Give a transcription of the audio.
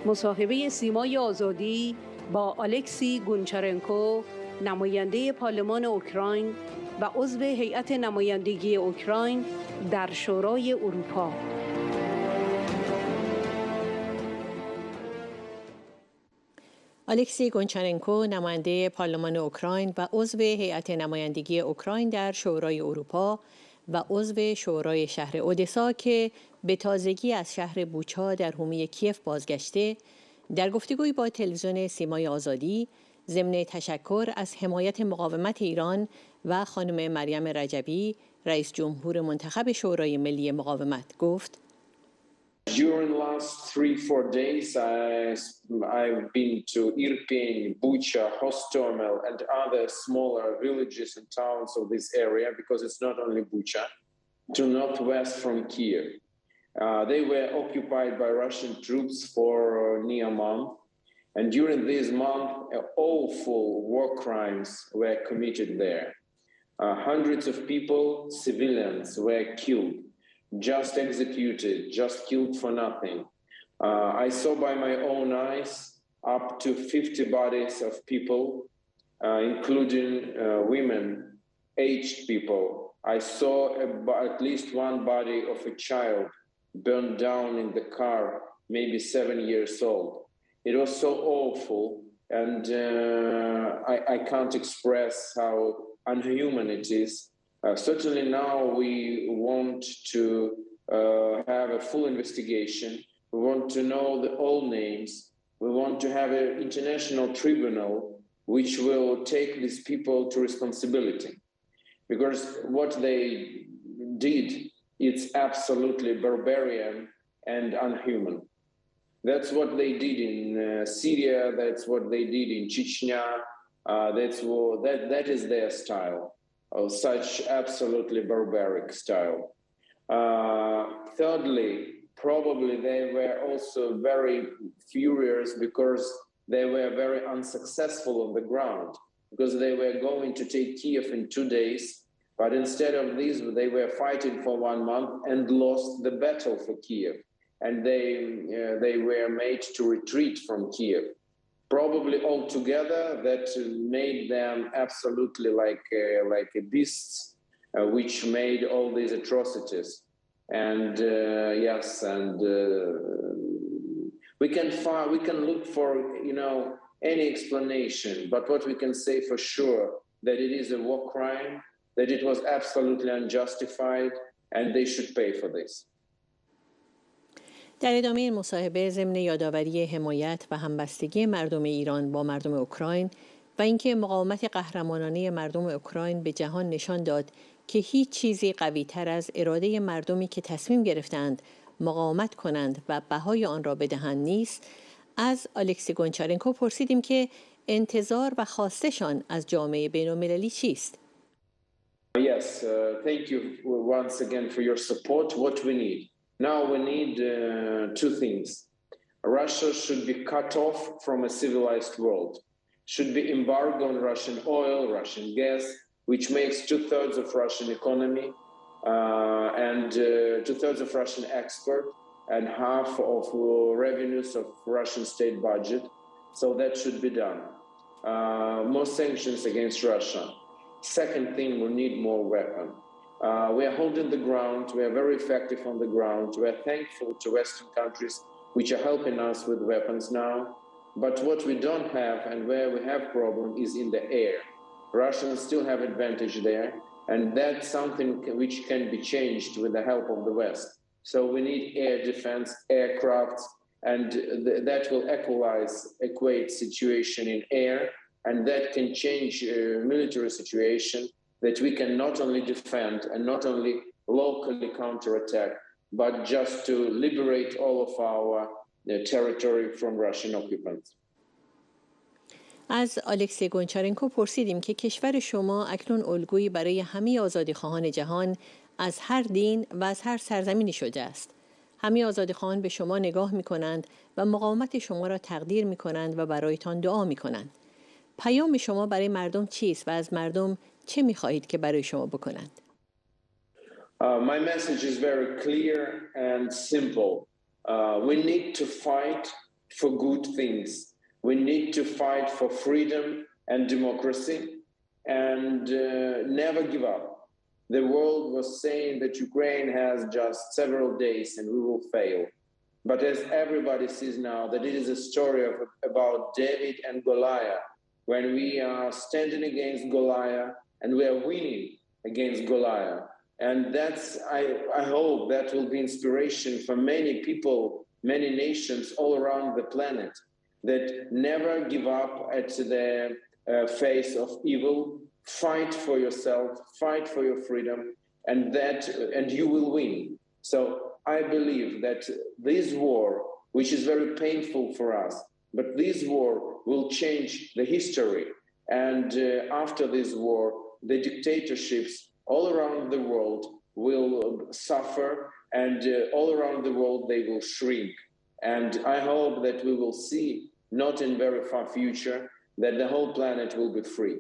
مصاحبه سیمای آزادی با آلکسی گونچارنکو، نماینده پارلمان اوکراین و عضو هیات نمایندگی اوکراین در شورای اروپا. آلکسی گونچارنکو، نماینده پارلمان اوکراین و عضو هیات نمایندگی اوکراین در شورای اروپا و عضو شورای شهر اودسا که به تازگی از شهر بوچا در حومه کیف بازگشته، در گفتگویی با تلویزیون سیمای آزادی ضمن تشکر از حمایت مقاومت ایران و خانم مریم رجبی، رئیس جمهور منتخب شورای ملی مقاومت گفت: During the last 3-4 days, I've been to Irpin, Bucha, Hostomel, and other smaller villages and towns of this area, because it's not only Bucha, to northwest from Kiev. They were occupied by Russian troops for near a month, and during this month, awful war crimes were committed there. Hundreds of people, civilians, were killed. Just executed, just killed for nothing. I saw by my own eyes up to 50 bodies of people, including women, aged people. I saw at least one body of a child burned down in the car, maybe 7 years old. It was so awful, and I can't express how unhuman it is. Certainly now we want to have a full investigation. We want to know all names. We want to have an international tribunal which will take these people to responsibility. Because what they did, it's absolutely barbarian and unhuman. That's what they did in Syria. That's what they did in Chechnya. That is their style. Of such absolutely barbaric style. Thirdly, probably they were also very furious because they were very unsuccessful on the ground, because they were going to take Kiev in 2 days, but instead of this, they were fighting for 1 month and lost the battle for Kiev, and they were made to retreat from Kiev. Probably altogether, that made them absolutely like beasts, which made all these atrocities. And yes, and we can look for any explanation. But what we can say for sure, that it is a war crime, that it was absolutely unjustified, and they should pay for this. در ادامه این مصاحبه ضمن یادآوری حمایت و همبستگی مردم ایران با مردم اوکراین و اینکه مقاومت قهرمانانه مردم اوکراین به جهان نشان داد که هیچ چیزی قوی‌تر از اراده مردمی که تصمیم گرفتند مقاومت کنند و بهای آن را بدهند نیست، از آلکسی گونچارنکو پرسیدیم که انتظار و خواستشان از جامعه بین‌المللی چیست؟ Yes, thank you once again for your support. What we need. Now we need 2 things. Russia should be cut off from a civilized world. Should be embargo on Russian oil, Russian gas, which makes 2/3 of Russian economy and 2/3 of Russian export and half of revenues of Russian state budget. So that should be done. More sanctions against Russia. Second thing, we need more weapons. We are holding the ground. We are very effective on the ground. We are thankful to Western countries which are helping us with weapons now. But what we don't have and where we have problem is in the air. Russians still have advantage there, and that's something which can be changed with the help of the West. So we need air defense, aircrafts, and that will equate situation in air, and that can change military situation that we can not only defend and not only locally counterattack, but just to liberate all of our territory from Russian occupants. از آلکسی گونچارنکو پرسیدیم که کشور شما اکنون الگویی برای همه آزادیخواهان جهان از هر دین و از هر سرزمینی شده است. همه آزادیخواهان به شما نگاه می‌کنند و مقاومت شما را تقدیر می‌کنند و برایتان دعا می‌کنند. پیام شما برای مردم چیست و از مردم چه می‌خواهید که برای شما بکنند؟ My message is very clear and simple. We need to fight for good things. We need to fight for freedom and democracy and never give up. The world was saying that Ukraine has just several days and we will fail. But as everybody sees now, that it is a story about David and Goliath, when we are standing against Goliath and we are winning against Goliath. And I hope that will be inspiration for many people, many nations all around the planet, that never give up at the face of evil, fight for yourself, fight for your freedom, and you will win. So I believe that this war, which is very painful for us, but this war will change the history. And after this war, the dictatorships all around the world will suffer, and all around the world they will shrink. And I hope that we will see, not in very far future, that the whole planet will be free.